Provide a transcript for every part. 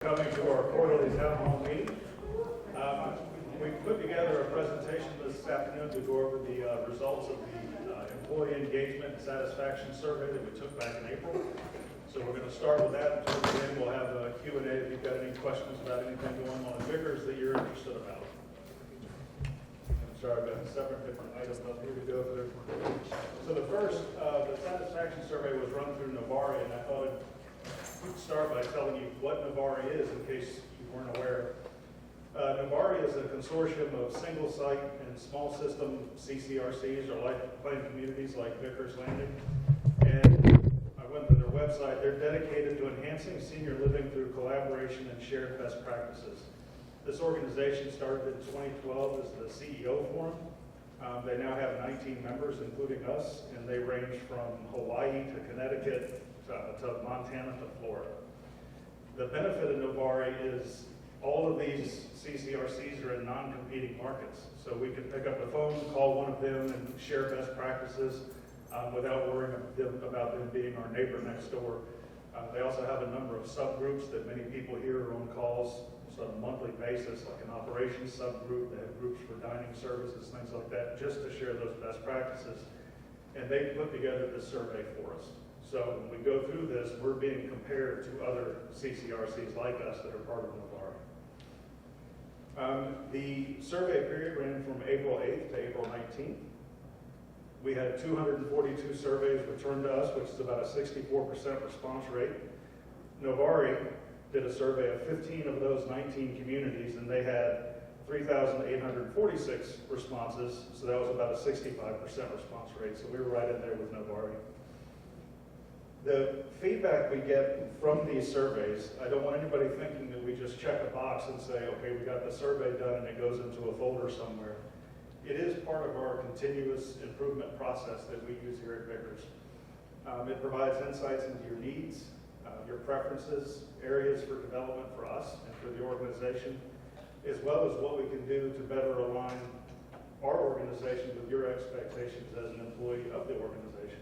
Coming to our quarterly town hall meeting. We put together a presentation this afternoon to go over the results of the employee engagement and satisfaction survey that we took back in April. So we're going to start with that. Towards the end, we'll have a Q&A if you've got any questions about anything going on in Vickers that you're interested about. I'm sorry, I've got several different items up here to go through. So the first, the satisfaction survey was run through Novari, and I thought we'd start by telling you what Novari is in case you weren't aware. Novari is a consortium of single site and small system CCRCs or life plan communities like Vickers Landing. And I went to their website. They're dedicated to enhancing senior living through collaboration and shared best practices. This organization started in 2012 as the CEO Forum. They now have 19 members, including us, and they range from Hawaii to Connecticut to Montana to Florida. The benefit of Novari is all of these CCRCs are in non-competing markets. So we can pick up the phone, call one of them, and share best practices without worrying about them being our neighbor next door. They also have a number of subgroups that many people here are on calls on a monthly basis, like an operations subgroup. They have groups for dining services, things like that, just to share those best practices. And they put together this survey for us. So when we go through this, we're being compared to other CCRCs like us that are part of Novari. The survey period ran from April 8th to April 19th. We had 242 surveys returned to us, which is about a 64% response rate. Novari did a survey of 15 of those 19 communities, and they had 3,846 responses, so that was about a 65% response rate, so we were right in there with Novari. The feedback we get from these surveys, I don't want anybody thinking that we just check a box and say, okay, we got the survey done and it goes into a folder somewhere. It is part of our continuous improvement process that we use here at Vickers. It provides insights into your needs, your preferences, areas for development for us and for the organization, as well as what we can do to better align our organization with your expectations as an employee of the organization.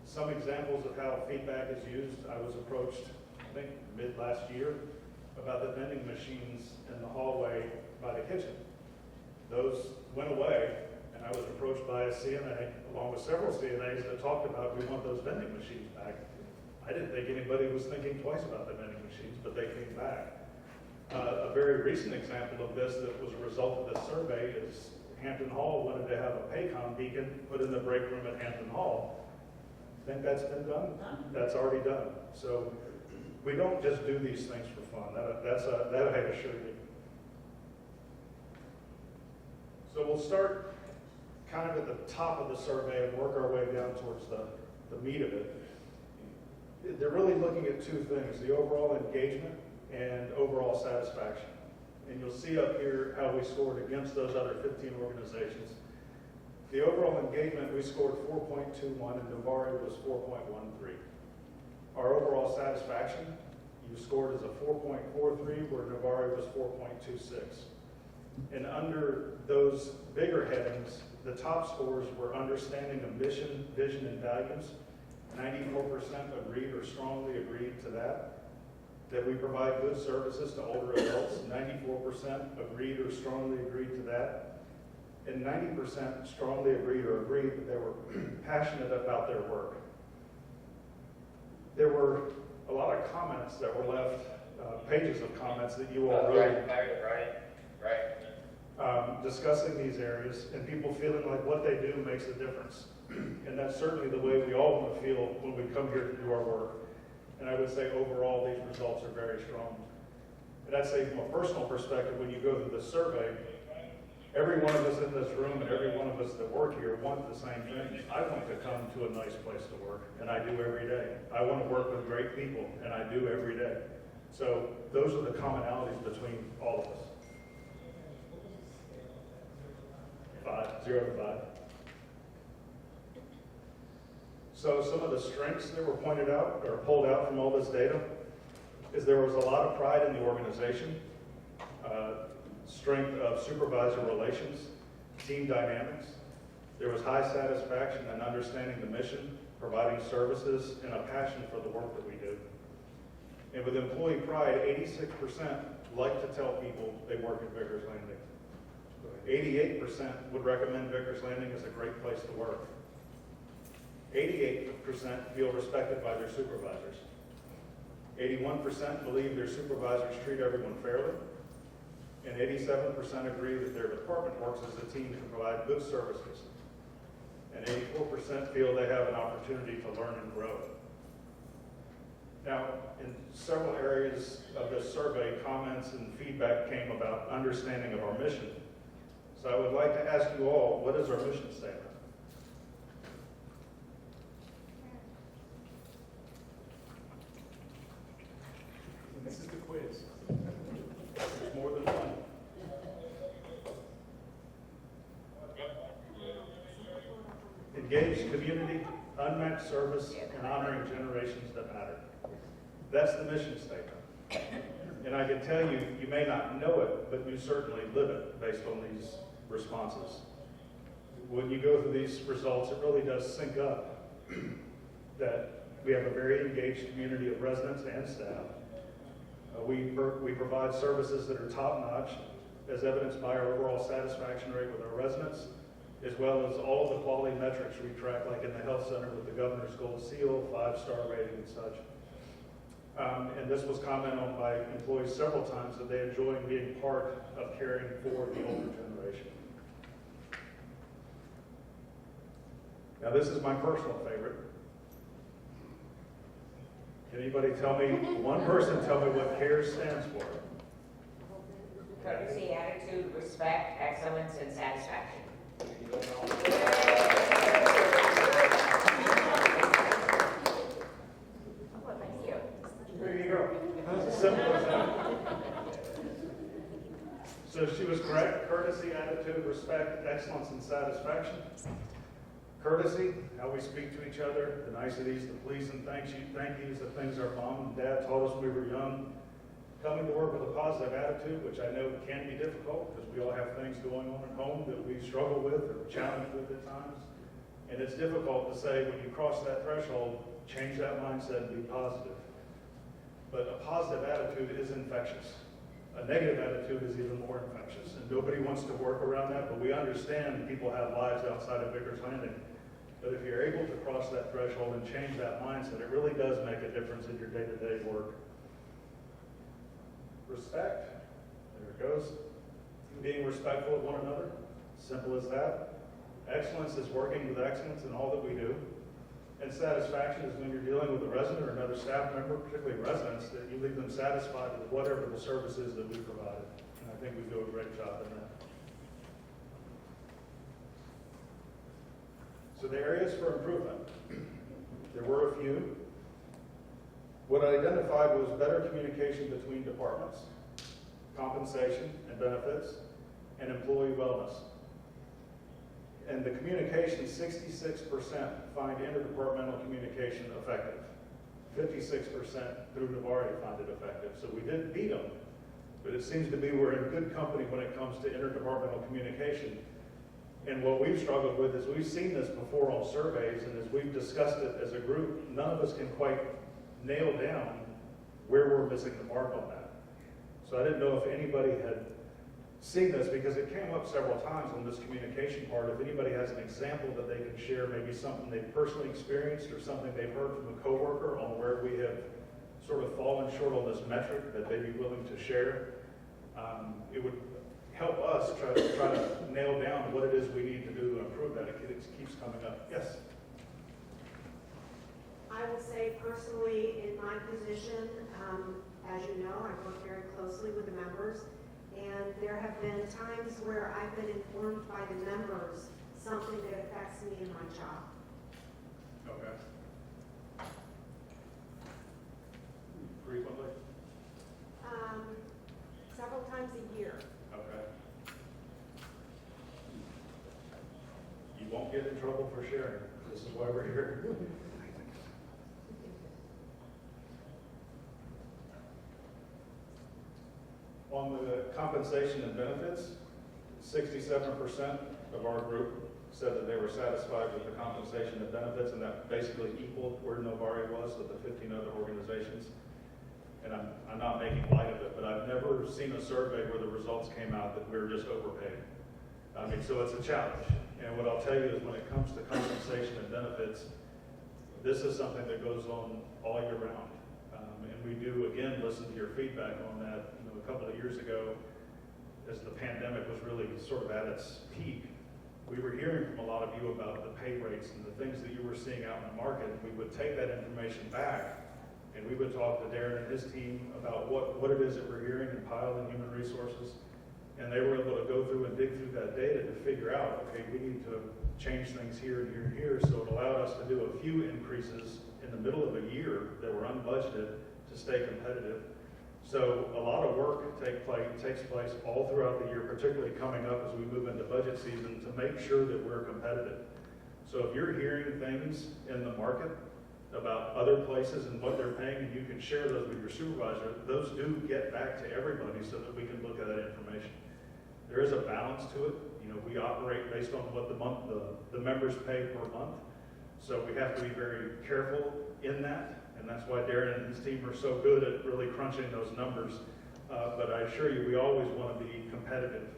Some examples of how feedback is used, I was approached, I think, mid last year about the vending machines in the hallway by the kitchen. Those went away, and I was approached by a CNA, along with several CNAs that talked about, we want those vending machines back. I didn't think anybody was thinking twice about the vending machines, but they came back. A very recent example of this that was a result of this survey is Hampton Hall wanted to have a Paycom beacon put in the break room at Hampton Hall. Think that's been done? That's already done. So we don't just do these things for fun. That I assure you. So we'll start kind of at the top of the survey and work our way down towards the meat of it. They're really looking at two things, the overall engagement and overall satisfaction. And you'll see up here how we scored against those other 15 organizations. The overall engagement, we scored 4.21 and Novari was 4.13. Our overall satisfaction, you scored as a 4.43 where Novari was 4.26. And under those bigger headings, the top scores were understanding of mission, vision, and values. 94% agreed or strongly agreed to that. That we provide good services to older adults. 94% agreed or strongly agreed to that. And 90% strongly agreed or agreed that they were passionate about their work. There were a lot of comments that were left, pages of comments that you all wrote. Discussing these areas and people feeling like what they do makes a difference. And that's certainly the way we all want to feel when we come here to do our work. And I would say overall these results are very strong. And I'd say from a personal perspective, when you go through the survey, every one of us in this room and every one of us that work here want the same thing. I want to come to a nice place to work, and I do every day. I want to work with great people, and I do every day. So those are the commonalities between all of us. 0 to 5. So some of the strengths that were pointed out or pulled out from all this data is there was a lot of pride in the organization, strength of supervisor relations, team dynamics. There was high satisfaction and understanding the mission, providing services, and a passion for the work that we do. And with employee pride, 86% like to tell people they work at Vickers Landing. 88% would recommend Vickers Landing as a great place to work. 88% feel respected by their supervisors. 81% believe their supervisors treat everyone fairly. And 87% agree that their department works as a team to provide good services. And 84% feel they have an opportunity to learn and grow. Now, in several areas of this survey, comments and feedback came about understanding of our mission. So I would like to ask you all, what is our mission statement? This is the quiz. There's more than one. Engaged community, unmatched service, and honoring generations that matter. That's the mission statement. And I can tell you, you may not know it, but you certainly live it based on these responses. When you go through these results, it really does sync up that we have a very engaged community of residents and staff. We provide services that are top-notch, as evidenced by our overall satisfaction rate with our residents, as well as all of the quality metrics we track, like in the health center with the Governor's Gold Seal, 5-star rating and such. And this was commented on by employees several times that they enjoy being part of caring for the older generation. Now, this is my personal favorite. Can anybody tell me, one person tell me what CARES stands for? Courtesy, attitude, respect, excellence, and satisfaction. Well, thank you. There you go. It's as simple as that. So she was correct. Courtesy, attitude, respect, excellence, and satisfaction. Courtesy, how we speak to each other, the niceties, the please and thank yous, the things our mom and dad taught us when we were young. Coming to work with a positive attitude, which I know can be difficult because we all have things going on at home that we struggle with or challenged with at times. And it's difficult to say when you cross that threshold, change that mindset and be positive. But a positive attitude is infectious. A negative attitude is even more infectious. And nobody wants to work around that, but we understand people have lives outside of Vickers Landing. But if you're able to cross that threshold and change that mindset, it really does make a difference in your day-to-day work. Respect, there it goes. Being respectful of one another, simple as that. Excellence is working with excellence in all that we do. And satisfaction is when you're dealing with a resident or another staff member, particularly residents, that you leave them satisfied with whatever the service is that we provided. And I think we do a great job in that. So the areas for improvement, there were a few. What I identified was better communication between departments, compensation and benefits, and employee wellness. And the communication, 66% find interdepartmental communication effective. 56% through Navarre find it effective. So we did beat them, but it seems to be we're in good company when it comes to interdepartmental communication. And what we've struggled with is we've seen this before on surveys, and as we've discussed it as a group, none of us can quite nail down where we're missing the mark on that. So I didn't know if anybody had seen this, because it came up several times on this communication part. If anybody has an example that they can share, maybe something they've personally experienced or something they've heard from a coworker on where we have sort of fallen short on this metric that they'd be willing to share, it would help us try to nail down what it is we need to do to improve that. It keeps coming up. Yes? I will say personally, in my position, as you know, I work very closely with the members, and there have been times where I've been informed by the members something that affects me in my job. Okay. Frequently? Several times a year. Okay. You won't get in trouble for sharing. This is why we're here. On the compensation and benefits, 67% of our group said that they were satisfied with the compensation and benefits, and that basically equaled where Novari was with the 15 other organizations. and I'm not making light of it, but I've never seen a survey where the results came out that we're just overpaid. I mean, so it's a challenge. And what I'll tell you is when it comes to compensation and benefits, this is something that goes on all year round. And we do, again, listen to your feedback on that. You know, a couple of years ago, as the pandemic was really sort of at its peak, we were hearing from a lot of you about the pay rates and the things that you were seeing out in the market. And we would take that information back and we would talk to Darren and his team about what it is that we're hearing in Pile and Human Resources. And they were able to go through and dig through that data to figure out, okay, we need to change things here and here and here. So it allowed us to do a few increases in the middle of a year that were unbudgeted to stay competitive. So a lot of work takes place all throughout the year, particularly coming up as we move into budget season, to make sure that we're competitive. So if you're hearing things in the market about other places and what they're paying, and you can share those with your supervisor, those do get back to everybody so that we can look at that information. There is a balance to it. You know, we operate based on what the members pay per month. So we have to be very careful in that. And that's why Darren and his team are so good at really crunching those numbers. But I assure you, we always want to be competitive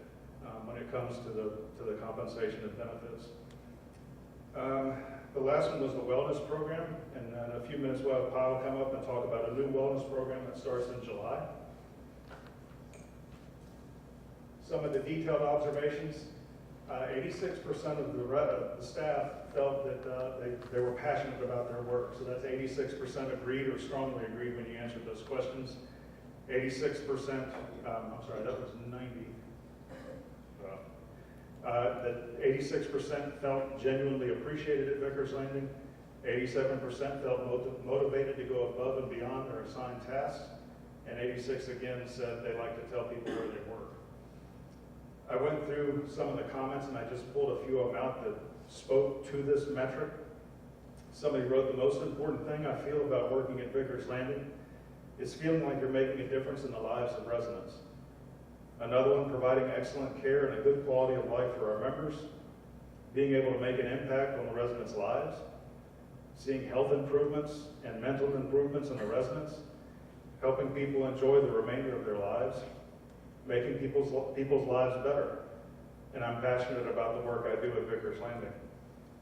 when it comes to the compensation and benefits. The last one was the wellness program. And in a few minutes, we'll have Kyle come up and talk about a new wellness program that starts in July. Some of the detailed observations, 86% of the staff felt that they were passionate about their work. So that's 86% agreed or strongly agreed when you answered those questions. 86%, I'm sorry, that was 90. That 86% felt genuinely appreciated at Vickers Landing. 87% felt motivated to go above and beyond their assigned tasks. And 86 again said they like to tell people where they work. I went through some of the comments and I just pulled a few of them out that spoke to this metric. Somebody wrote, the most important thing I feel about working at Vickers Landing is feeling like you're making a difference in the lives of residents. Another one, providing excellent care and a good quality of life for our members, being able to make an impact on the residents' lives, seeing health improvements and mental improvements in the residents, helping people enjoy the remainder of their lives, making people's lives better. And I'm passionate about the work I do at Vickers Landing.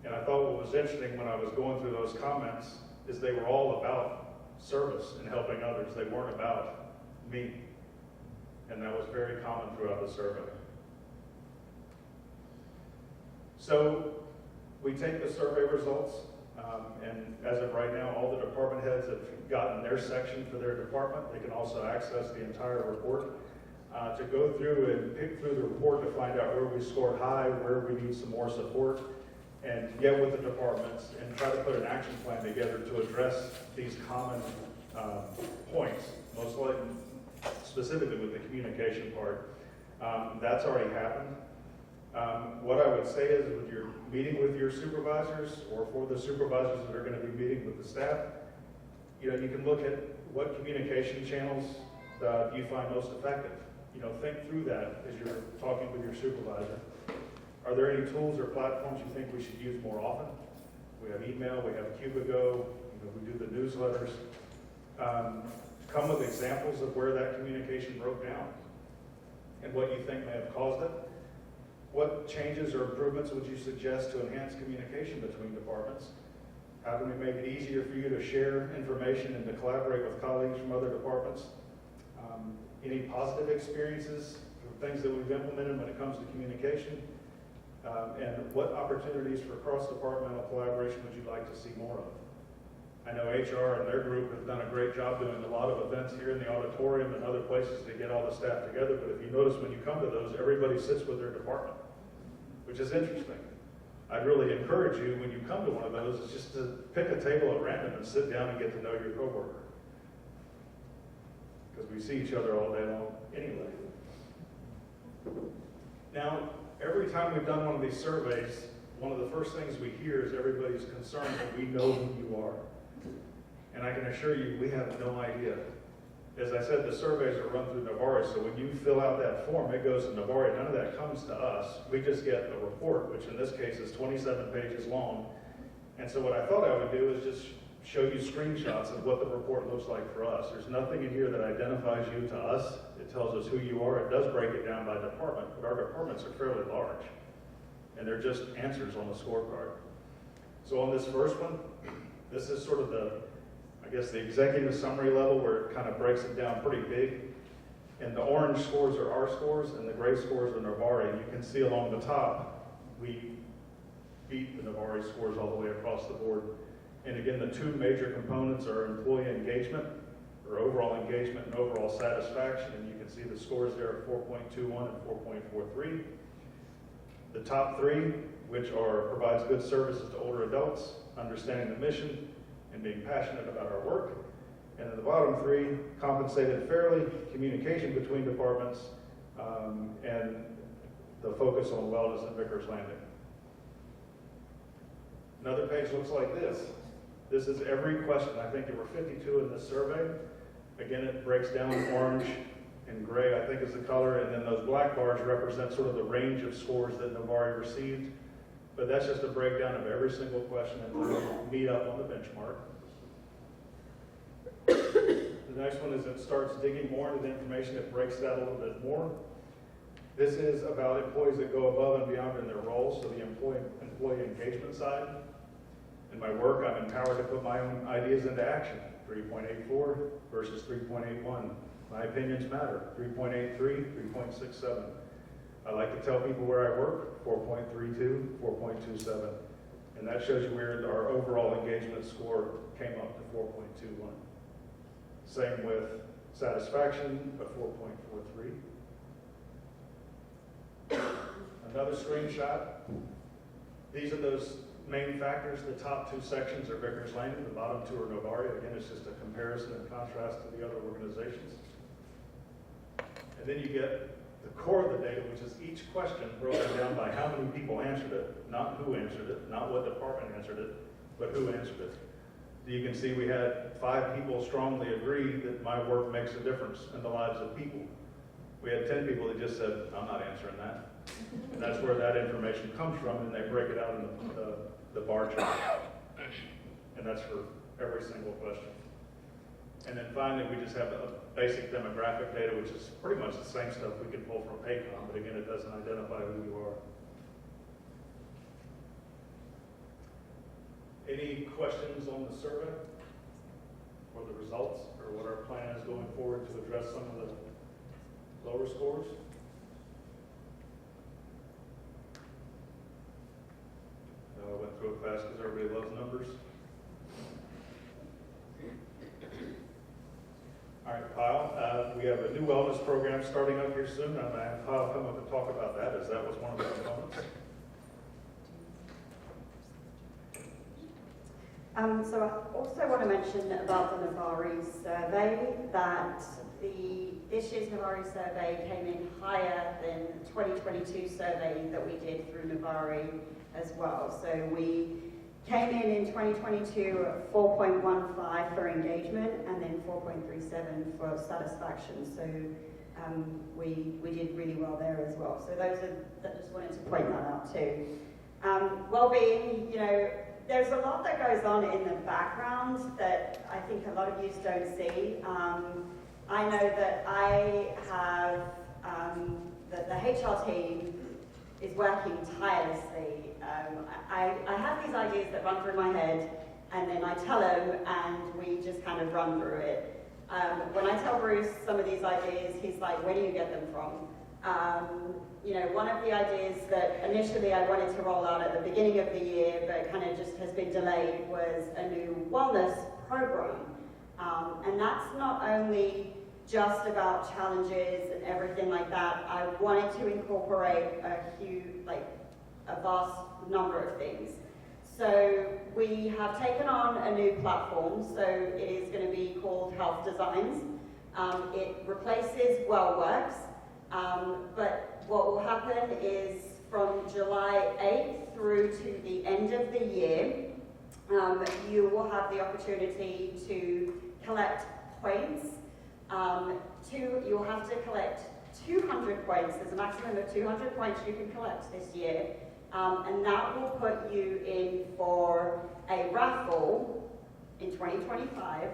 And I thought what was interesting when I was going through those comments is they were all about service and helping others. They weren't about me. And that was very common throughout the survey. So we take the survey results, and as of right now, all the department heads have gotten their section for their department. They can also access the entire report. To go through and pick through the report to find out where we scored high, where we need some more support, and get with the departments and try to put an action plan together to address these common points, most likely, specifically with the communication part. That's already happened. What I would say is when you're meeting with your supervisors or for the supervisors that are going to be meeting with the staff, you can look at what communication channels do you find most effective. Think through that as you're talking with your supervisor. Are there any tools or platforms you think we should use more often? We have email, we have Cubigo, we do the newsletters. Come with examples of where that communication broke down and what you think may have caused it. What changes or improvements would you suggest to enhance communication between departments? How can we make it easier for you to share information and to collaborate with colleagues from other departments? Any positive experiences, things that we've implemented when it comes to communication? And what opportunities for cross-departmental collaboration would you like to see more of? I know HR and their group have done a great job doing a lot of events here in the auditorium and other places to get all the staff together, but if you notice when you come to those, everybody sits with their department, which is interesting. I'd really encourage you when you come to one of those is just to pick a table at random and sit down and get to know your coworker. Because we see each other all day long anyway. Now, every time we've done one of these surveys, one of the first things we hear is everybody's concerned that we know who you are. And I can assure you, we have no idea. As I said, the surveys are run through Navarre, so when you fill out that form, it goes to Navarre. None of that comes to us. We just get a report, which in this case is 27 pages long. And so what I thought I would do is just show you screenshots of what the report looks like for us. There's nothing in here that identifies you to us. It tells us who you are. It does break it down by department, but our departments are fairly large. And they're just answers on the scorecard. So on this first one, this is sort of the, I guess, the executive summary level where it kind of breaks it down pretty big. And the orange scores are our scores, and the gray scores are Novari. And you can see along the top, we beat the Novari scores all the way across the board. And again, the two major components are employee engagement, or overall engagement and overall satisfaction. And you can see the scores there are 4.21 and 4.43. The top three, which are provides good services to older adults, understanding the mission, and being passionate about our work. And then the bottom three, compensated fairly, communication between departments, and the focus on wellness at Vickers Landing. Another page looks like this. This is every question. I think there were 52 in this survey. Again, it breaks down orange and gray, I think is the color, and then those black bars represent sort of the range of scores that Novari received. But that's just a breakdown of every single question and we meet up on the benchmark. The next one is it starts digging more into the information. It breaks it out a little bit more. This is about employees that go above and beyond in their roles, so the employee engagement side. In my work, I'm empowered to put my own ideas into action. 3.84 versus 3.81. My opinions matter. 3.83, 3.67. I like to tell people where I work. 4.32, 4.27. And that shows you where our overall engagement score came up to 4.21. Same with satisfaction of 4.43. Another screenshot. These are those main factors. The top two sections are Vickers Landing, the bottom two are Novari. Again, it's just a comparison and contrast to the other organizations. And then you get the core of the data, which is each question broken down by how many people answered it, not who answered it, not what department answered it, but who answered it. You can see we had 5 people strongly agree that my work makes a difference in the lives of people. We had 10 people that just said, I'm not answering that. And that's where that information comes from, and they break it out in the bar chart. And that's for every single question. And then finally, we just have a basic demographic data, which is pretty much the same stuff we can pull from Paycom, but again, it doesn't identify who you are. Any questions on the survey or the results or what our plan is going forward to address some of the lower scores? I went through it fast because everybody loves numbers. All right, Kyle, we have a new wellness program starting up here soon. I'm going to have Kyle come up and talk about that, as that was one of the components. So I also want to mention about the Novari survey that this year's Novari survey came in higher than the 2022 survey that we did through Novari as well. So we came in 2022 at 4.15 for engagement and then 4.37 for satisfaction. So we did really well there as well. So I just wanted to point that out too. Well-being, there's a lot that goes on in the background that I think a lot of you don't see. I know that I have, that the HR team is working tirelessly. I have these ideas that run through my head, and then I tell them, and we just kind of run through it. When I tell Bruce some of these ideas, he's like, where do you get them from? One of the ideas that initially I wanted to roll out at the beginning of the year, but kind of just has been delayed, was a new wellness program. And that's not only just about challenges and everything like that. I wanted to incorporate a vast number of things. So we have taken on a new platform. So it is going to be called Health Designs. It replaces WellWorks. But what will happen is from July 8th through to the end of the year, you will have the opportunity to collect points. You'll have to collect 200 points. There's a maximum of 200 points you can collect this year. And that will put you in for a raffle in 2025,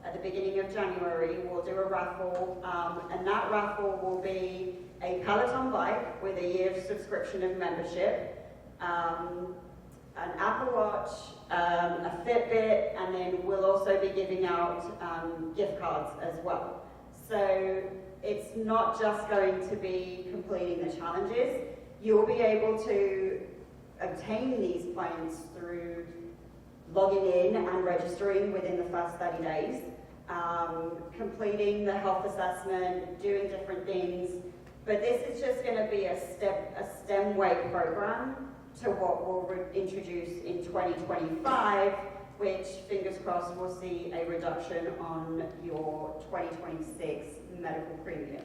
at the beginning of January, we'll do a raffle, and that raffle will be a Peloton bike with a year's subscription of membership, an Apple Watch, a Fitbit, and then we'll also be giving out gift cards as well. So it's not just going to be completing the challenges. You'll be able to obtain these points through logging in and registering within the first 30 days, completing the health assessment, doing different things. But this is just going to be a STEM way program to what we'll introduce in 2025, which, fingers crossed, will see a reduction on your 2026 medical premiums.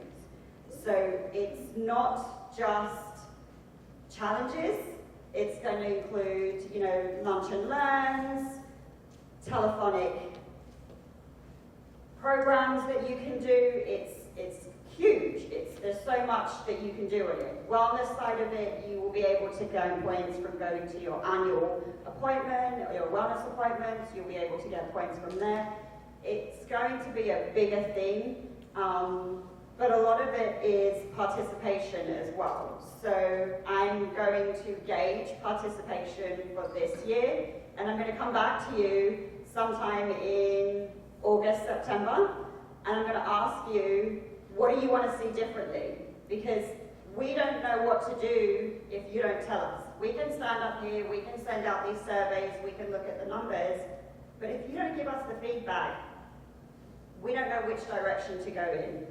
So it's not just challenges. It's going to include, you know, lunch and learns, telephonic programs that you can do. It's huge. There's so much that you can do with it. Wellness side of it, you will be able to gain points from going to your annual appointment or your wellness appointments. You'll be able to get points from there. It's going to be a bigger thing, but a lot of it is participation as well. So I'm going to gauge participation for this year, and I'm going to come back to you sometime in August, September, and I'm going to ask you, what do you want to see differently? Because we don't know what to do if you don't tell us. We can stand up here, we can send out these surveys, we can look at the numbers, but if you don't give us the feedback, we don't know which direction to go in.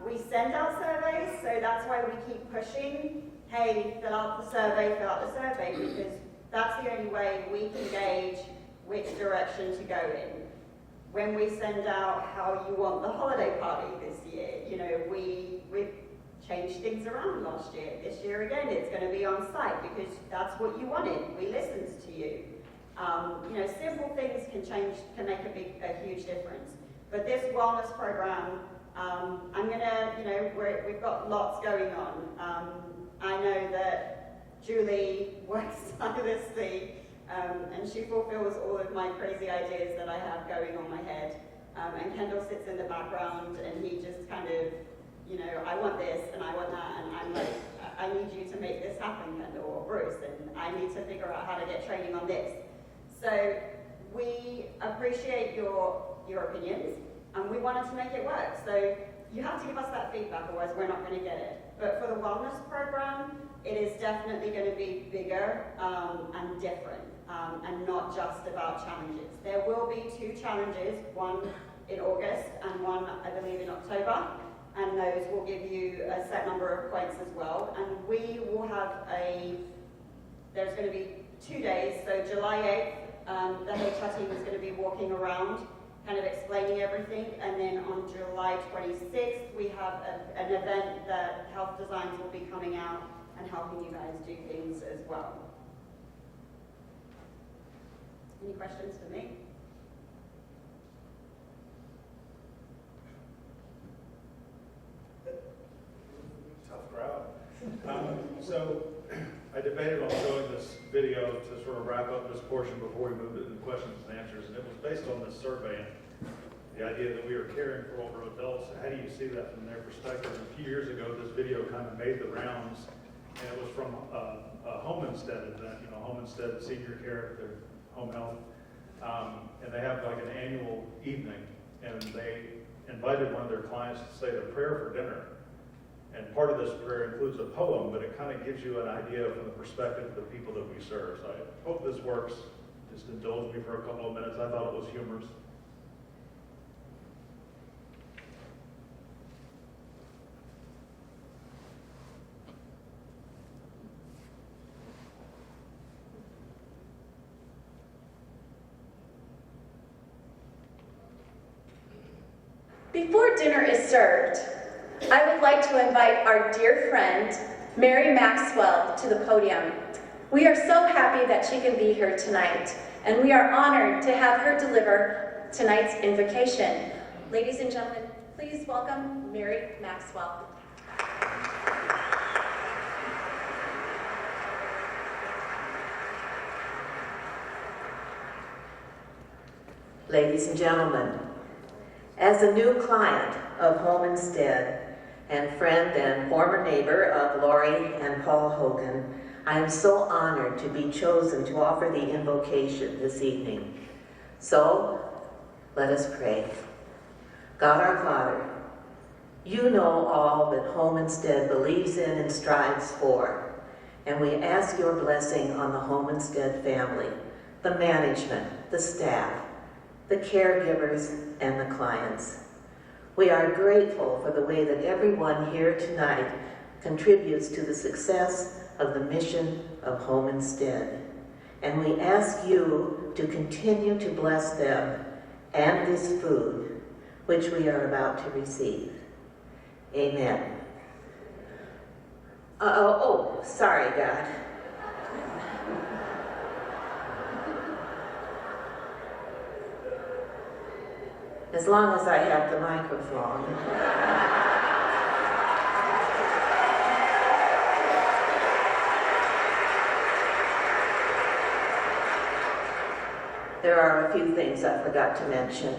We send out surveys, so that's why we keep pushing, hey, fill out the survey, because that's the only way we can gauge which direction to go in. When we send out how you want the holiday party this year, you know, we've changed things around last year. This year again, it's going to be on site because that's what you wanted. We listened to you. You know, simple things can make a huge difference. But this wellness program, I'm gonna, you know, we've got lots going on. I know that Julie works tirelessly, and she fulfills all of my crazy ideas that I have going on my head. And Kendall sits in the background, and he just kind of, you know, I want this and I want that, and I'm like, I need you to make this happen, Kendall or Bruce, and I need to figure out how to get training on this. So we appreciate your opinions, and we wanted to make it work. So you have to give us that feedback, otherwise we're not going to get it. But for the wellness program, it is definitely going to be bigger and different, and not just about challenges. There will be 2 challenges, one in August and one, I believe, in October, and those will give you a set number of points as well. And we will have there's going to be 2 days, so July 8th, the HR team is going to be walking around, kind of explaining everything, and then on July 26th, we have an event that Health Designs will be coming out and helping you guys do things as well. Any questions for me? Tough crowd. So I debated on showing this video to sort of wrap up this portion before we moved into questions and answers, and it was based on this survey and the idea that we are caring for older adults. How do you see that from their perspective? And a few years ago, this video kind of made the rounds, and it was from a home instead event, you know, home instead senior care, their home health, and they have like an annual evening, and they invited one of their clients to say the prayer for dinner. And part of this prayer includes a poem, but it kind of gives you an idea from the perspective of the people that we serve. So I hope this works. Just indulge me for a couple of minutes. I thought it was humorous. Before dinner is served, I would like to invite our dear friend, Mary Maxwell, to the podium. We are so happy that she can be here tonight, and we are honored to have her deliver tonight's invocation. Ladies and gentlemen, please welcome Mary Maxwell. Ladies and gentlemen, as a new client of Home Instead and friend and former neighbor of Lori and Paul Hogan, I am so honored to be chosen to offer the invocation this evening. So, let us pray. God our Father, you know all that Home Instead believes in and strives for, and we ask your blessing on the Home Instead family, the management, the staff, the caregivers, and the clients. We are grateful for the way that everyone here tonight contributes to the success of the mission of Home Instead. And we ask you to continue to bless them and this food, which we are about to receive. Amen. Sorry, God. As long as I have the microphone. There are a few things I forgot to mention.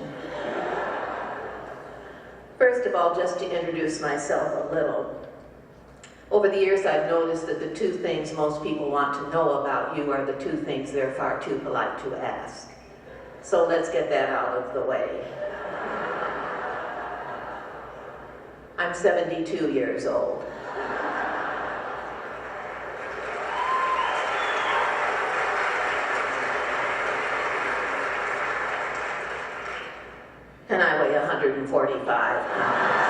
First of all, just to introduce myself a little. Over the years, I've noticed that the two things most people want to know about you are the two things they're far too polite to ask. So let's get that out of the way. I'm 72 years old. And I weigh 145 pounds.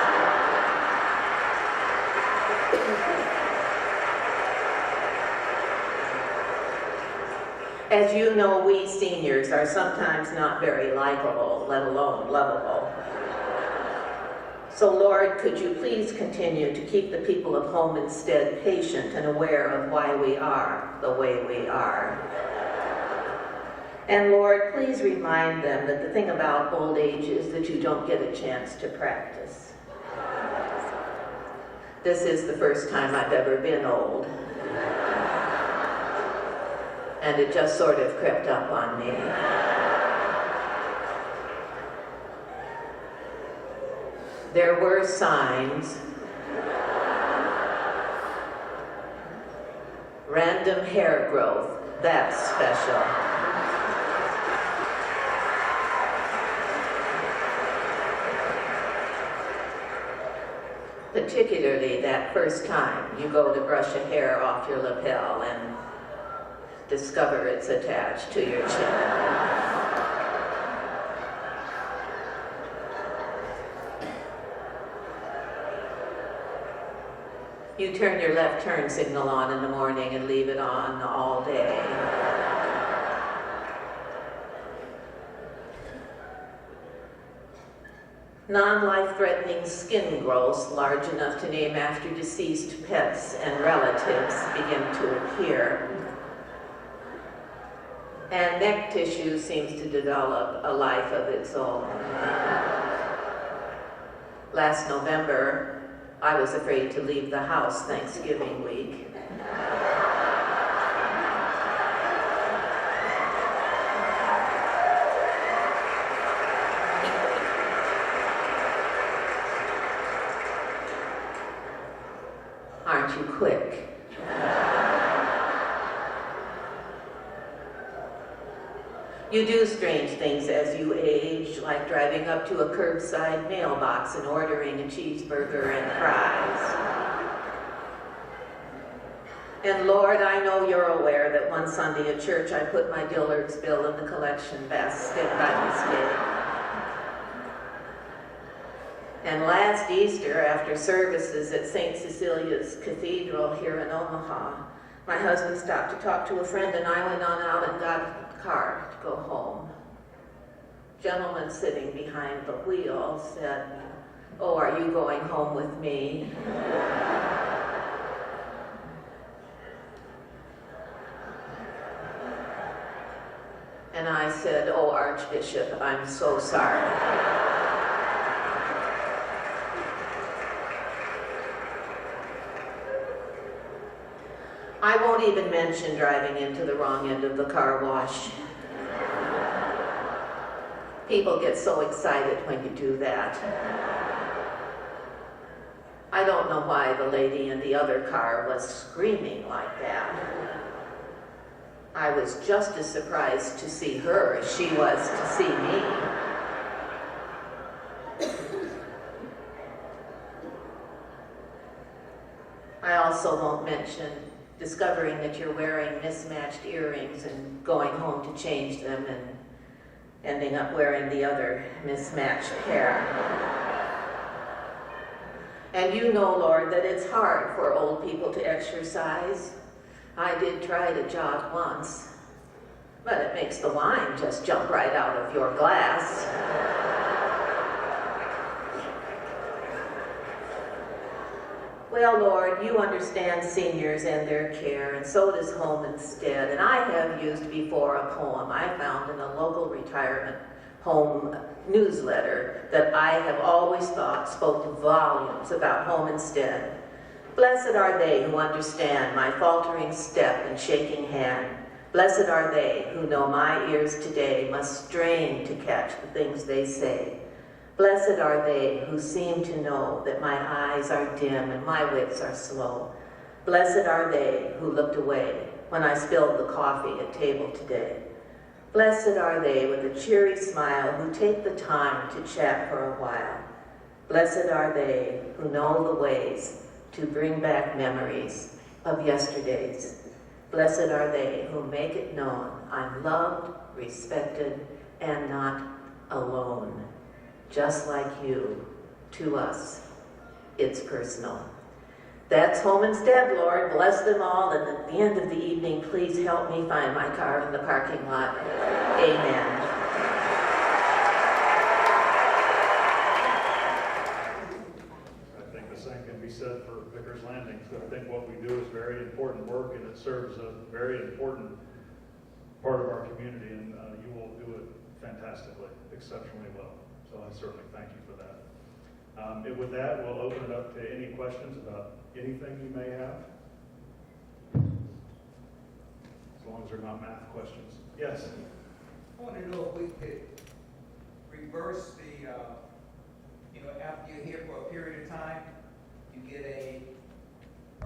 As you know, we seniors are sometimes not very likable, let alone lovable. So Lord, could you please continue to keep the people of Home Instead patient and aware of why we are the way we are. And Lord, please remind them that the thing about old age is that you don't get a chance to practice. This is the first time I've ever been old. And it just sort of crept up on me. There were signs. Random hair growth, that's special. Particularly that first time you go to brush a hair off your lapel and discover it's attached to your chin. You turn your left turn signal on in the morning and leave it on all day. Non-life-threatening skin growths large enough to name after deceased pets and relatives begin to appear. And neck tissue seems to develop a life of its own. Last November, I was afraid to leave the house Thanksgiving week. Aren't you quick? You do strange things as you age, like driving up to a curbside mailbox and ordering a cheeseburger and fries. And Lord, I know you're aware that one Sunday at church I put my Dillard's bill in the collection basket by mistake. And last Easter, after services at St. Cecilia's Cathedral here in Omaha, my husband stopped to talk to a friend and I went on out and got a car to go home. Gentleman sitting behind the wheel said, "Oh, are you going home with me?" And I said, "Oh, Archbishop, I'm so sorry." I won't even mention driving into the wrong end of the car wash. People get so excited when you do that. I don't know why the lady in the other car was screaming like that. I was just as surprised to see her as she was to see me. I also won't mention discovering that you're wearing mismatched earrings and going home to change them and ending up wearing the other mismatched pair. And you know, Lord, that it's hard for old people to exercise. I did try to jog once, but it makes the wine just jump right out of your glass. Well, Lord, you understand seniors and their care, and so does Home Instead. And I have used before a poem I found in a local retirement home newsletter that I have always thought spoke volumes about Home Instead. Blessed are they who understand my faltering step and shaking hand. Blessed are they who know my ears today must strain to catch the things they say. Blessed are they who seem to know that my eyes are dim and my wits are slow. Blessed are they who looked away when I spilled the coffee at table today. Blessed are they with a cheery smile who take the time to chat for a while. Blessed are they who know the ways to bring back memories of yesterdays. Blessed are they who make it known I'm loved, respected, and not alone. Just like you, to us, it's personal. That's Home Instead, Lord. Bless them all. And at the end of the evening, please help me find my car in the parking lot. Amen. I think the same can be said for Vickers Landing. So I think what we do is very important work, and it serves a very important part of our community, and you will do it fantastically, exceptionally well. So I certainly thank you for that. And with that, we'll open it up to any questions about anything you may have. As long as they're not math questions. Yes? I want to know if we could reverse the, after you're here for a period of time, you get a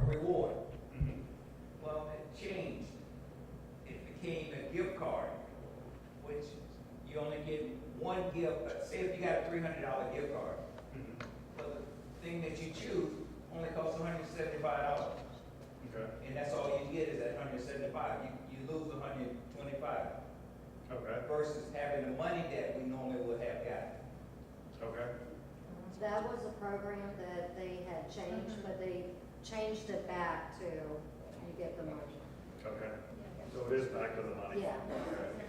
reward. Mhm. Well, it changed. It became a gift card, which you only get one gift. Say if you got a $300 gift card, Mhm. but the thing that you choose only costs $175. Okay. And that's all you get is that 175. You lose 125 Okay. versus having the money that we normally would have gotten. Okay. That was a program that they had changed, but they changed it back to you get the money. Okay. So it is back to the money. Yeah.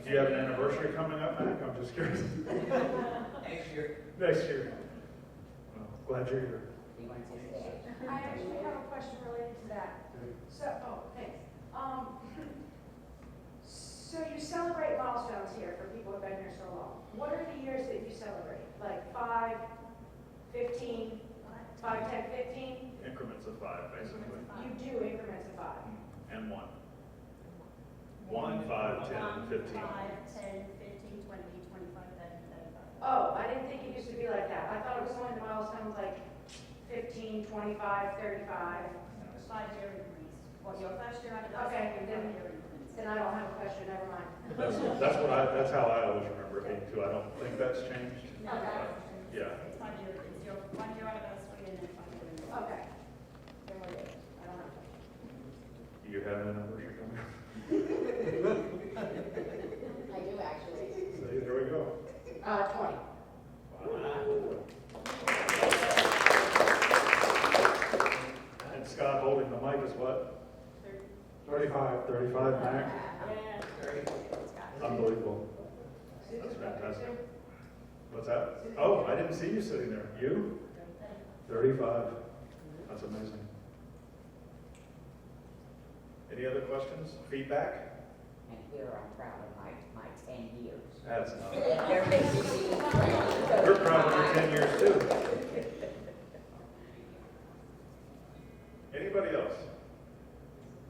Do you have an anniversary coming up, Mac? I'm just curious. Next year, Next year. Well, glad you're here. I actually have a question related to that. So, thanks. So you celebrate milestones here for people who've been here so long. What are the years that you celebrate? Like 5, 15, 5, 10, 15? Increments of 5, basically. You do increments of 5. And 1. 1, 5, 10, 15. 5, 10, 15, 20, 25, 30, 35. Oh, I didn't think it used to be like that. I thought it was only the milestones like 15, 25, 35. It's 5-year increase. Well, your first year anniversary, Okay, your then- 5-year increase. Then I don't have a question, never mind. That's how I always remember it being too. I don't think that's changed. No, Yeah. It's 5-year, it's your 1-year anniversary and then 5-year anniversary. Okay. Then we're good. I don't have a question. Do you have an anniversary coming up? I do actually. See, there we go. 20. And Scott holding the mic is what? 35. 35, Mac? Unbelievable. That's fantastic. What's that? Oh, I didn't see you sitting there. You? 35. That's amazing. Any other questions? Feedback? And here I'm proud of my 10 years. That's not. They're basically proud. We're proud of your 10 years too. Anybody else?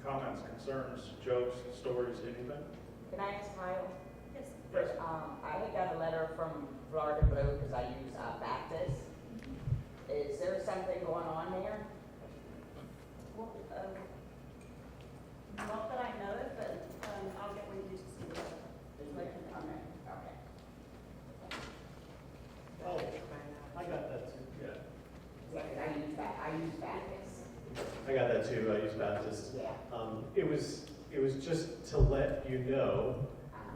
Comments, concerns, jokes, stories, anything? Can I ask Kyle? Yes. First, I had got a letter from Florida Blue because I use Baptist. Is there something going on there? Well, not that I know of, but I'll get one used to see what. Okay. Oh, I got that too. Yeah. Yeah, 'cause I use Baptist. I got that too. I use Baptist. Yeah. It was just to let you know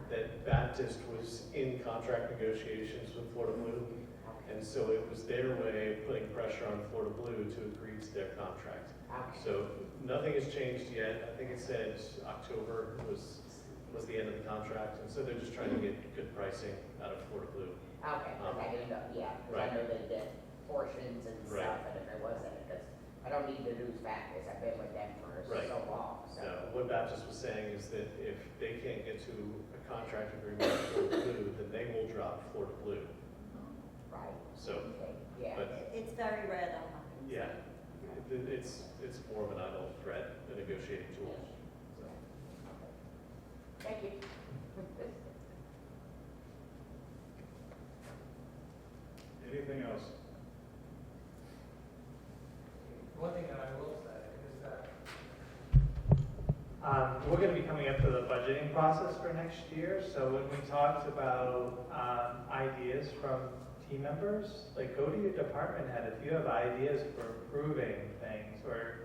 that Baptist was in contract negotiations with Florida Blue. And so it was their way of putting pressure on Florida Blue to agree to their contract. Okay. So nothing has changed yet. I think it said October was the end of the contract. And so they're just trying to get good pricing out of Florida Blue. Okay, because I didn't know, yeah, because I Right. know they did portions and Right. stuff, and if there wasn't, because I don't need to lose Baptist, I've been with them for Right. so long, so. So what Baptist was saying is that if they can't get to a contract agreement with Florida Blue, then they will drop Florida Blue. Right. So, Okay, yeah. but It's very rare that happens. yeah, it's more of an idle threat, a negotiating tool. So. Thank you. Anything else? One thing that I will say is that we're going to be coming up to the budgeting process for next year. So when we talked about ideas from team members, like go to your department head if you have ideas for improving things or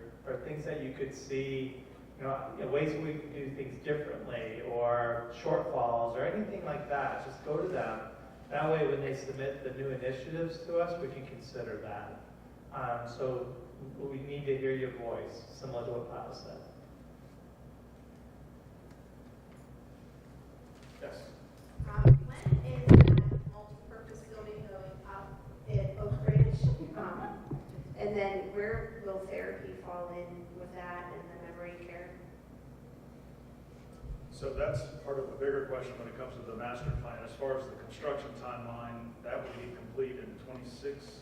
things that you could see, ways we could do things differently or shortfalls or anything like that. Just go to them. That way, when they submit the new initiatives to us, we can consider that. So we need to hear your voice, similar to what Kyle said. Yes. When is that multi-purpose building going up in Oak Ridge? And then where will therapy fall in with that and the memory care? So that's part of a bigger question when it comes to the master plan. As far as the construction timeline, that would be complete in 2026,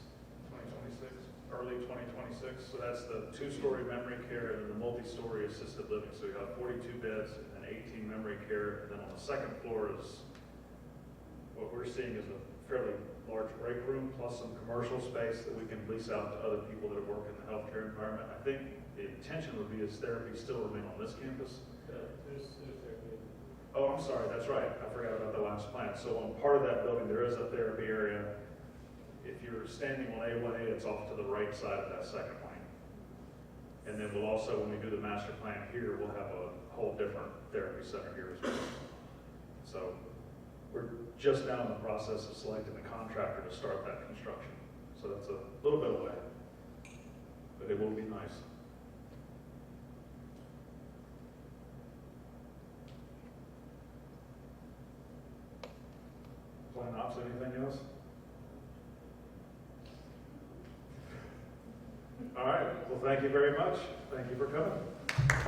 early 2026. So that's the 2-story memory care and then the multi-story assisted living. So you have 42 beds and then 18 memory care. And then on the second floor is, what we're seeing is a fairly large break room plus some commercial space that we can lease out to other people that work in the healthcare environment. I think the intention would be is therapy still remain on this campus. There's therapy. Oh, I'm sorry, that's right. I forgot about the last plan. So on part of that building, there is a therapy area. If you're standing on A1A, it's off to the right side of that second lane. And then we'll also, when we do the master plan here, we'll have a whole different therapy center here as well. So we're just now in the process of selecting the contractor to start that construction. So that's a little bit away, but it will be nice. Plan ops, anything else? All right, well, thank you very much. Thank you for coming.